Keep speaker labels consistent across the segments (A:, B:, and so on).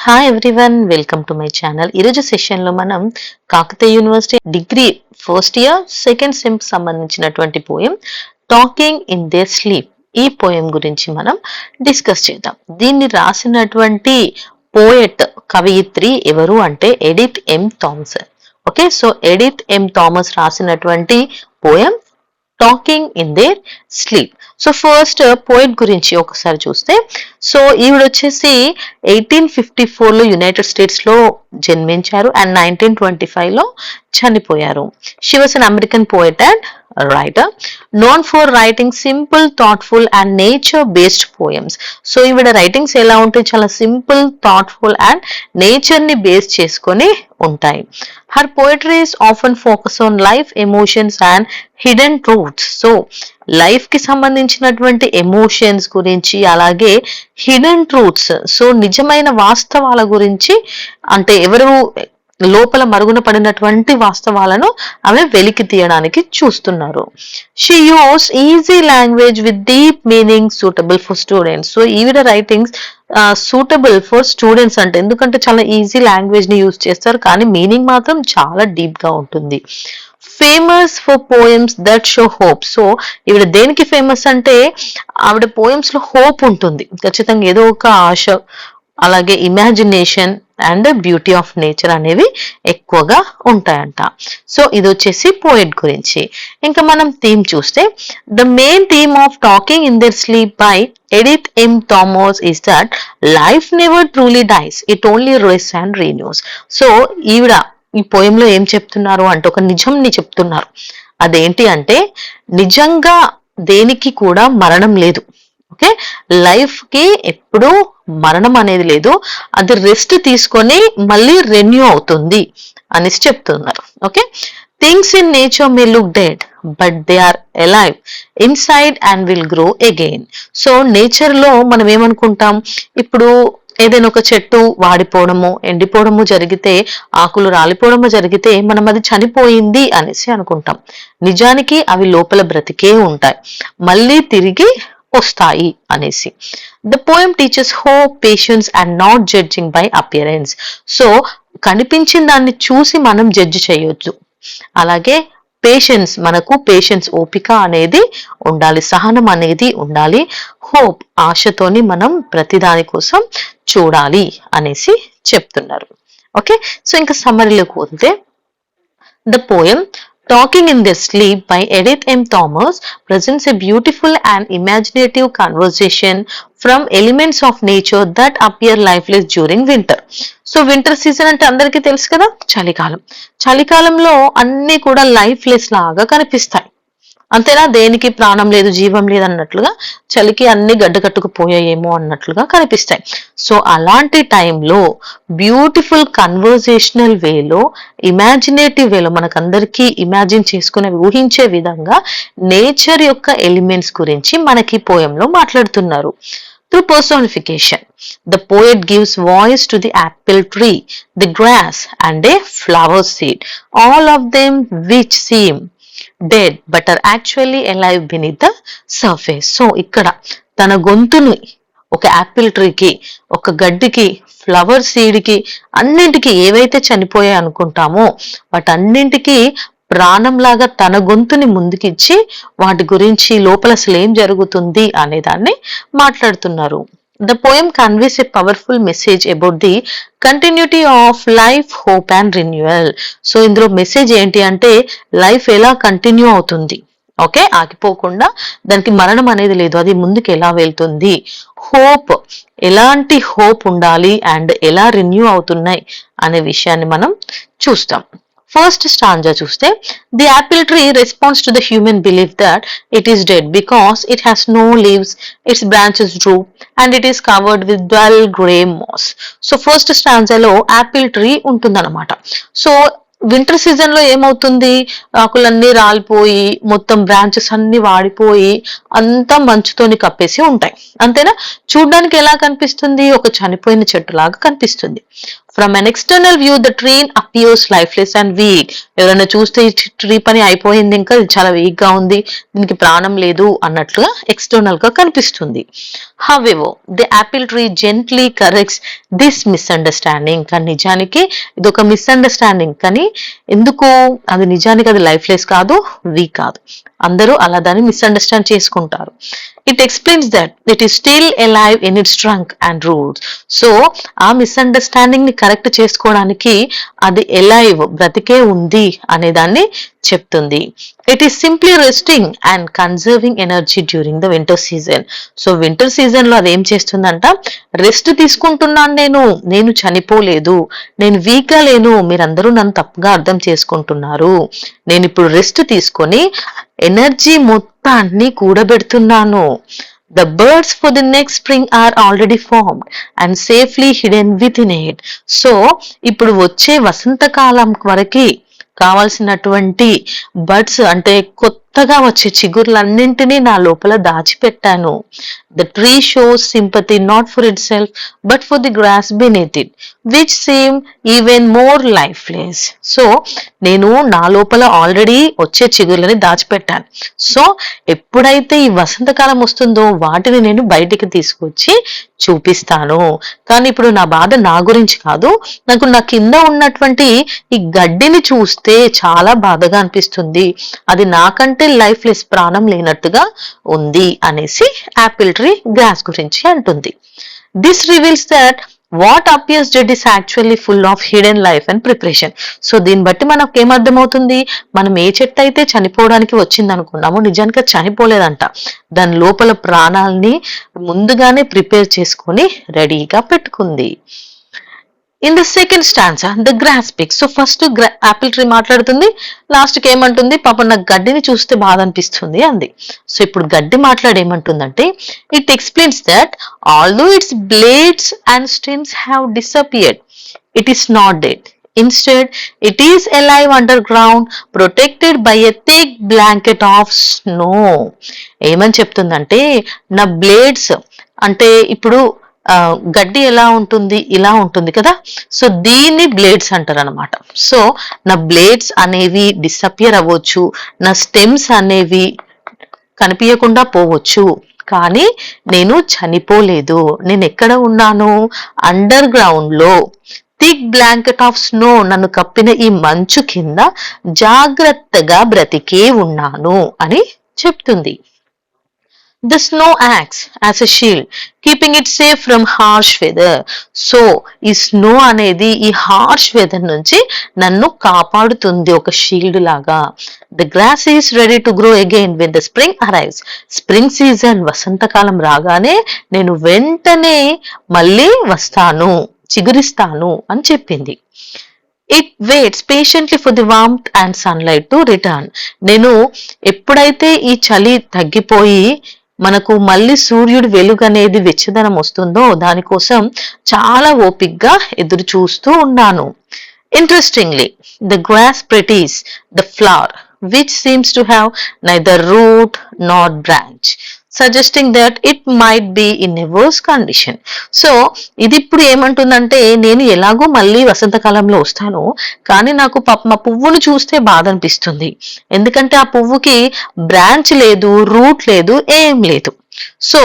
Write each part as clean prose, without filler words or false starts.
A: Hi everyone, welcome to my channel. ఈరోజు సెషన్లో మనం Kakatiya university degree first year second sem సంబంధించినటువంటి poem talking in their sleep, ఈ poem గురించి మనం డిస్కస్ చేద్దాం. దీన్ని రాసినటువంటి పోయెట్ కవయిత్రి ఎవరు అంటే Edith M Thomas. Okay, so Edith M Thomas రాసినటువంటి poem talking in their sleep. So first poet గురించి ఒకసారి చూస్తే, సో ఈవిడ వచ్చేసి 1854లో యునైటెడ్ స్టేట్స్ లో జన్మించారు అండ్ 1925లో చనిపోయారు. She was an American poet and writer known for writing simple, thoughtful and nature based poems. So ఈవిడ రైటింగ్స్ ఎలా ఉంటాయి, చాలా సింపుల్, థాట్ఫుల్ అండ్ నేచర్ ని బేస్ చేసుకొని ఉంటాయి. Her poetry is often focus on life, emotions and hidden truths. So life కి సంబంధించినటువంటి emotions గురించి, అలాగే హిడెన్ ట్రూత్స్, సో నిజమైన వాస్తవాల గురించి, అంటే ఎవరు లోపల మరుగున పడినటువంటి వాస్తవాలను ఆమె వెలికి తీయడానికి చూస్తున్నారు. She use easy language with deep meaning suitable for students. So ఈవిడ రైటింగ్స్ సూటబుల్ ఫర్ స్టూడెంట్స్ అంటే, ఎందుకంటే చాలా ఈజీ లాంగ్వేజ్ ని యూజ్ చేస్తారు, కానీ మీనింగ్ మాత్రం చాలా డీప్ గా ఉంటుంది. Famous for poems that show hope. So ఈవిడ దేనికి ఫేమస్ అంటే, ఆవిడ పోయమ్స్ లో హోప్ ఉంటుంది, ఖచ్చితంగా ఏదో ఒక ఆశ, అలాగే imagination and beauty of nature అనేవి ఎక్కువగా ఉంటాయంట. సో ఇది వచ్చేసి పోయెట్ గురించి. ఇంకా మనం థీమ్ చూస్తే, the main theme of talking in their sleep by Edith M Thomas is that life never truly dies, it only rests and renews. So ఈవిడ ఈ పోయంలో ఏం చెప్తున్నారు అంటే, ఒక నిజంని చెప్తున్నారు. అదేంటి అంటే, నిజంగా దేనికి కూడా మరణం లేదు. ఓకే, లైఫ్ కి ఎప్పుడూ మరణం అనేది లేదు, అది రెస్ట్ తీసుకొని మళ్ళీ రెన్యూ అవుతుంది అనేసి చెప్తున్నారు. Okay, things in nature may look dead but they are alive inside and will grow again. So nature లో మనం ఏమనుకుంటాం, ఇప్పుడు ఏదైనా ఒక చెట్టు వాడిపోవడము, ఎండిపోవడము జరిగితే, ఆకులు రాలిపోవడము జరిగితే మనం అది చనిపోయింది అనేసి అనుకుంటాం. నిజానికి అవి లోపల బ్రతికే ఉంటాయి, మళ్ళీ తిరిగి వస్తాయి అనేసి. The poem teachers hope, patience and not judging by appearance. So కనిపించిన దాన్ని చూసి మనం జడ్జి చేయొచ్చు, అలాగే పేషెన్స్, మనకు పేషెన్స్, ఓపిక అనేది ఉండాలి, సహనం అనేది ఉండాలి, హోప్, ఆశతోని మనం ప్రతి దాని కోసం చూడాలి అనేసి చెప్తున్నారు. ఓకే, సో ఇంకా సమ్మరీలోకి పోతే, the poem Talking in Their Sleep by Edith M. Thomas presents a beautiful and imaginative conversation from elements of nature that appear lifeless during winter. So winter season అంటే అందరికీ తెలుసు కదా, చలికాలం. చలికాలంలో అన్ని కూడా లైఫ్లెస్ లాగా కనిపిస్తాయి, అంతేనా, దేనికి ప్రాణం లేదు, జీవం లేదు అన్నట్లుగా, చలికి అన్ని గడ్డ కట్టుకుపోయాయేమో అన్నట్లుగా కనిపిస్తాయి. సో అలాంటి టైంలో బ్యూటిఫుల్ కన్వర్జేషనల్ వేలో, ఇమాజినేటివ్ వేలో, మనకందరికీ ఇమాజిన్ చేసుకునే, ఊహించే విధంగా నేచర్ యొక్క ఎలిమెంట్స్ గురించి మనకి పోయంలో మాట్లాడుతున్నారు. Through personification, the poet gives voice to the apple tree, the grass and a flower seed, all of them which seem dead but are actually alive beneath the surface. So ఇక్కడ తన గొంతుని ఒక Apple ట్రీకి, ఒక గడ్డికి, flower seed కి, అన్నింటికి, ఏవైతే చనిపోయాయి అనుకుంటామో వాటన్నింటికి ప్రాణంలాగా తన గొంతుని ముందుకిచ్చి వాటి గురించి లోపల అసలు ఏం జరుగుతుంది అనే దాన్ని మాట్లాడుతున్నారు. The poem conveys a powerful message about the continuity of life, hope and renewal. So ఇందులో మెసేజ్ ఏంటి అంటే, లైఫ్ ఎలా కంటిన్యూ అవుతుంది, ఓకే, ఆగిపోకుండా, దానికి మరణం అనేది లేదు, అది ముందుకు ఎలా వెళ్తుంది, హోప్, ఎలాంటి హోప్ ఉండాలి అండ్ ఎలా రెన్యూ అవుతున్నాయి అనే విషయాన్ని మనం చూస్తాం. ఫస్ట్ స్టాంజా చూస్తే, the apple tree responds to the human belief that it is dead because it has no leaves, its branches droop and it is covered with dull grey moss. So first స్టాంజాలో apple tree ఉంటుందన్నమాట. So winter season లో ఏమవుతుంది, ఆకులన్నీ రాలిపోయి, మొత్తం branches అన్ని వాడిపోయి, అంతా మంచుతోని కప్పేసి ఉంటాయి, అంతేనా, చూడ్డానికి ఎలా కనిపిస్తుంది, ఒక చనిపోయిన చెట్టు లాగా కనిపిస్తుంది. From an external view, the tree appears lifeless and weak. ఎవరైనా చూస్తే ఈ ట్రీ పని అయిపోయింది, ఇంకా ఇది చాలా వీక్ గా ఉంది, దీనికి ప్రాణం లేదు అన్నట్లుగా ఎక్స్టర్నల్ గా కనిపిస్తుంది. However, the apple tree gently corrects this misunderstanding. కానీ నిజానికి ఇది ఒక మిస్అండర్స్టాండింగ్. కానీ ఎందుకు అది నిజానికి అది లైఫ్లెస్ కాదు, వీక్ కాదు. అందరూ అలా దాన్ని మిస్అండర్స్టాండ్ చేసుకుంటారు. It explains that it is still alive in its trunk and roots. So ఆ మిస్అండర్స్టాండింగ్ ని కరెక్ట్ చేసుకోవడానికి అది ఎలైవ్, బ్రతికే ఉంది అనే దాన్ని చెప్తుంది. It is simply resting and conserving energy during the winter season. So winter season లో అది ఏం చేస్తుందంట, రెస్ట్ తీసుకుంటున్నాను, నేను చనిపోలేదు, నేను వీక్ గా లేను, మీరందరూ నన్ను తప్పుగా అర్థం చేసుకుంటున్నారు, నేను ఇప్పుడు రెస్ట్ తీసుకొని ఎనర్జీ మొత్తాన్ని కూడబెడుతున్నాను. The birds for the next spring are already formed and safely hidden within it. So ఇప్పుడు వచ్చే వసంతకాలం వరకు కావాల్సినటువంటి బర్డ్స్ అంటే కొత్తగా వచ్చే చిగుర్లన్నింటినీ నా లోపల దాచిపెట్టాను. The tree shows sympathy not for itself but for the grass beneath it, which seem even more lifeless. So నేను నా లోపల ఆల్రెడీ వచ్చే చిగుర్లని దాచిపెట్టాను. సో ఎప్పుడైతే ఈ వసంతకాలం వస్తుందో వాటిని నేను బయటికి తీసుకొచ్చి చూపిస్తాను. కానీ ఇప్పుడు నా బాధ నా గురించి కాదు, నాకు నా కింద ఉన్నటువంటి ఈ గడ్డిని చూస్తే చాలా బాధగా అనిపిస్తుంది, అది నాకంటే లైఫ్లెస్, ప్రాణం లేనట్టుగా ఉంది అనేసి యాపిల్ ట్రీ గ్రాస్ గురించి అంటుంది. This reveals that what appears dead is actually full of hidden life and preparation. So దీన్ని బట్టి మనకు ఏమర్థమవుతుంది, మనం ఏ చెట్టు అయితే చనిపోవడానికి వచ్చింది అనుకున్నామో నిజానికి చనిపోలేదంట, దాని లోపల ప్రాణాలని ముందుగానే ప్రిపేర్ చేసుకొని రెడీగా పెట్టుకుంది. In the second stanza the grass picks. So first apple tree మాట్లాడుతుంది, లాస్ట్ కి ఏమంటుంది, పాపం నాకు గడ్డిని చూస్తే బాధ అనిపిస్తుంది అంది. సో ఇప్పుడు గడ్డి మాట్లాడేమంటుందంటే, it explains that although its blades and stems have disappeared, it is not dead. Instead, it is alive underground, protected by a thick blanket of snow. ఏమని చెప్తుందంటే, నా బ్లేడ్స్ అంటే ఇప్పుడు గడ్డి ఎలా ఉంటుంది, ఇలా ఉంటుంది కదా, సో దీన్ని బ్లేడ్స్ అంటారు అనమాట. సో నా బ్లేడ్స్ అనేవి డిసపియర్ అవ్వచ్చు, నా స్టెమ్స్ అనేవి కనిపించకుండా పోవచ్చు, కానీ నేను చనిపోలేదు. నేను ఎక్కడ ఉన్నాను, అండర్ గ్రౌండ్ లో థిక్ బ్లాంకెట్ ఆఫ్ స్నో, నన్ను కప్పిన ఈ మంచు కింద జాగ్రత్తగా బ్రతికే ఉన్నాను అని చెప్తుంది. The snow acts as a shield, keeping it safe from harsh weather. So ఈ స్నో అనేది ఈ హార్ష్ వెదర్ నుంచి నన్ను కాపాడుతుంది, ఒక షీల్డ్ లాగా. The grass is ready to grow again when the spring arrives. Spring season, వసంతకాలం రాగానే నేను వెంటనే మళ్ళీ వస్తాను, చిగురిస్తాను అని చెప్పింది. It waits patiently for the warmth and sunlight to return. నేను ఎప్పుడైతే ఈ చలి తగ్గిపోయి మనకు మళ్ళీ సూర్యుడు వెలుగు అనేది వెచ్చదనం వస్తుందో దానికోసం చాలా ఓపిగ్గా ఎదురు చూస్తూ ఉన్నాను. Interestingly, the grass pretties the flower, which seems to have neither root nor branch, suggesting that it might be in a worse condition. So ఇది ఇప్పుడు ఏమంటుందంటే, నేను ఎలాగో మళ్ళీ వసంతకాలంలో వస్తాను, కానీ నాకు మా పువ్వును చూస్తే బాధ అనిపిస్తుంది, ఎందుకంటే ఆ పువ్వుకి బ్రాంచ్ లేదు, రూట్ లేదు, ఏం లేదు. సో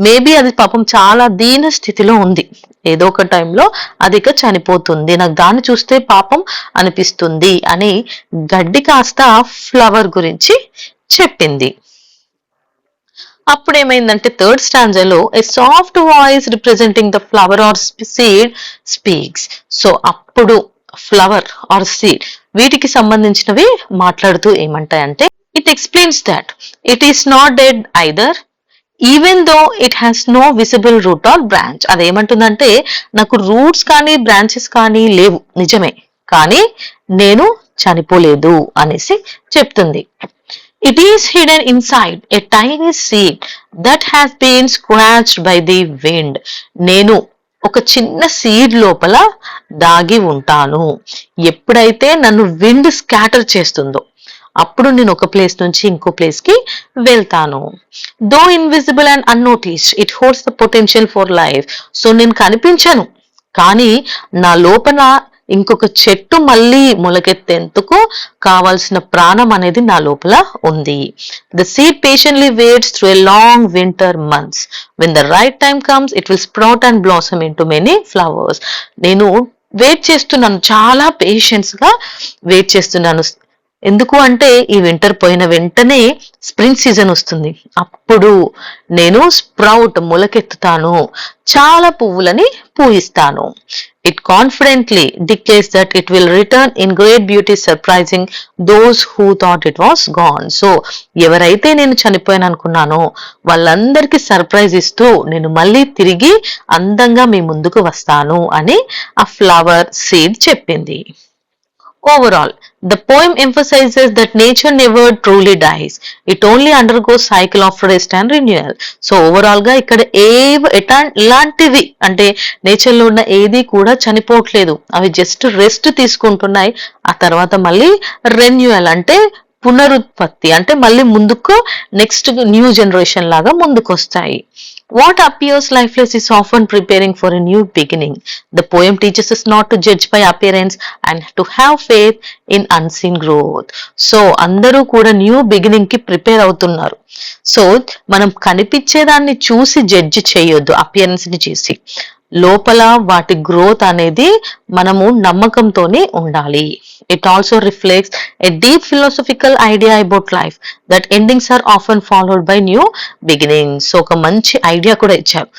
A: మేబీ అది పాపం చాలా దీన స్థితిలో ఉంది, ఏదో ఒక టైంలో అది ఇక చనిపోతుంది, నాకు దాన్ని చూస్తే పాపం అనిపిస్తుంది అని గడ్డి కాస్త ఫ్లవర్ గురించి చెప్పింది. అప్పుడు ఏమైందంటే థర్డ్ స్టాంజాలో a soft voice representing the flower or seed speaks. So అప్పుడు ఫ్లవర్ ఆర్ సీడ్ వీటికి సంబంధించినవి మాట్లాడుతూ ఏమంటాయంటే, it explains that it is not dead either even though it has no visible root or branch. అదేమంటుందంటే, నాకు roots కానీ branches కానీ లేవు నిజమే, కానీ నేను చనిపోలేదు అనేసి చెప్తుంది. It is hidden inside a tiny seed that has been scratched by the wind. నేను ఒక చిన్న సీడ్ లోపల దాగి ఉంటాను. ఎప్పుడైతే నన్ను విండ్ స్కాటర్ చేస్తుందో అప్పుడు నేను ఒక ప్లేస్ నుంచి ఇంకో ప్లేస్ కి వెళ్తాను. Though invisible and unnoticed, it holds the potential for life. So నేను కనిపించను, కానీ నా లోపల ఇంకొక చెట్టు మళ్ళీ మొలకెత్తేందుకు కావాల్సిన ప్రాణం అనేది నా లోపల ఉంది. The seed patiently waits through a long winter months. When the right time comes, it will sprout and blossom into many flowers. నేను వెయిట్ చేస్తున్నాను, చాలా పేషెన్స్ గా వెయిట్ చేస్తున్నాను. ఎందుకు అంటే ఈ వింటర్ పోయిన వెంటనే స్ప్రింగ్ సీజన్ వస్తుంది. అప్పుడు నేను స్ప్రౌట్ మొలకెత్తుతాను, చాలా పువ్వులని పూయిస్తాను. It confidently declares that it will return in great beauty, surprising those who thought it was gone. So ఎవరైతే నేను చనిపోయాను అనుకున్నానో వాళ్ళందరికీ సర్ప్రైజ్ ఇస్తూ నేను మళ్ళీ తిరిగి అందంగా మీ ముందుకు వస్తాను అని ఆ ఫ్లవర్ సీడ్ చెప్పింది. Overall, the poem emphasizes that nature never truly dies. It only undergoes cycle of rest and renewal. So overall గా ఇక్కడ ఇలాంటివి అంటే నేచర్ లో ఉన్న ఏది కూడా చనిపోవట్లేదు, అవి జస్ట్ రెస్ట్ తీసుకుంటున్నాయి. ఆ తర్వాత మళ్ళీ రెన్యువల్ అంటే పునరుత్పత్తి, అంటే మళ్ళీ ముందుకు నెక్స్ట్ న్యూ జనరేషన్ లాగా ముందుకు వస్తాయి. What appears lifeless is often preparing for a new beginning. The poem teaches us not to judge by appearance and to have faith in unseen growth. So అందరూ కూడా న్యూ బిగినింగ్ కి prepare అవుతున్నారు. So మనం కనిపించేదాన్ని చూసి judge చేయొద్దు, appearance ని చూసి. లోపల వాటి గ్రోత్ అనేది మనము నమ్మకంతోనే ఉండాలి. It also reflects a deep philosophical idea about life, that endings are often followed by new beginnings. So ఒక మంచి ఐడియా కూడా ఇచ్చారు,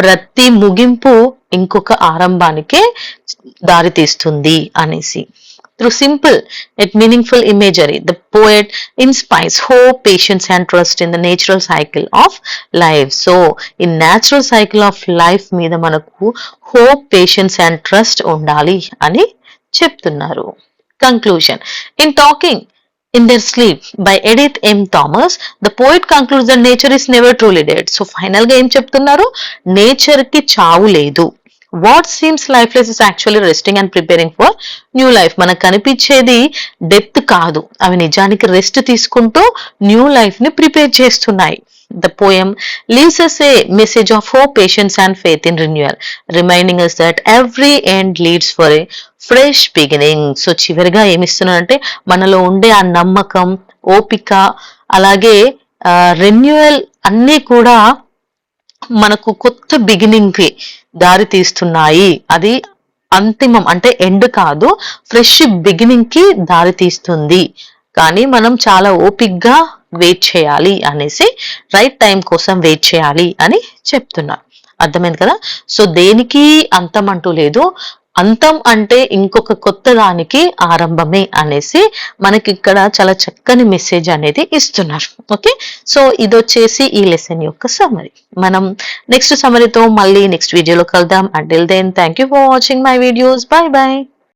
A: ప్రతి ముగింపు ఇంకొక ఆరంభానికే దారి తీస్తుంది అనేసి. Through simple yet meaningful imagery, the poet inspires hope, patience and trust in the natural cycle of life. So, in natural cycle of life మీద మనకు hope, patience and trust ఉండాలి అని చెప్తున్నారు. Conclusion. In Talking in Their Sleep by Edith M. Thomas, the poet concludes that nature is never truly dead. So, final గా ఏం చెప్తున్నారు? Nature కి చావు లేదు. What seems lifeless is actually resting and preparing for new life. మనకు కనిపించేది death కాదు, అవి నిజానికి రెస్ట్ తీసుకుంటూ న్యూ లైఫ్ ని ప్రిపేర్ చేస్తున్నాయి. The poem leaves us a message of hope, patience and faith in renewal, reminding us that every end leads for a fresh beginning. So చివరిగా ఏమిస్తున్నారంటే మనలో ఉండే ఆ నమ్మకం, ఓపిక, అలాగే రెన్యువల్ అన్నీ కూడా మనకు కొత్త బిగినింగ్ కి దారి తీస్తున్నాయి. అది అంతిమం అంటే ఎండ్ కాదు, ఫ్రెష్ బిగినింగ్ కి దారి తీస్తుంది. కానీ మనం చాలా ఓపిక్గా వెయిట్ చేయాలి అనేసి, రైట్ టైం కోసం వెయిట్ చేయాలి అని చెప్తున్నారు. అర్థమైంది కదా? సో దేనికి అంతం అంటూ లేదు, అంతం అంటే ఇంకొక కొత్త దానికి ఆరంభమే అనేసి మనకి ఇక్కడ చాలా చక్కని మెసేజ్ అనేది ఇస్తున్నారు. ఓకే, సో ఇది వచ్చేసి ఈ లెసన్ యొక్క సమ్మరీ. మనం నెక్స్ట్ సమ్మరీతో మళ్ళీ నెక్స్ట్ వీడియోలో కలుద్దాం. Until then thank you for watching my videos. Bye by.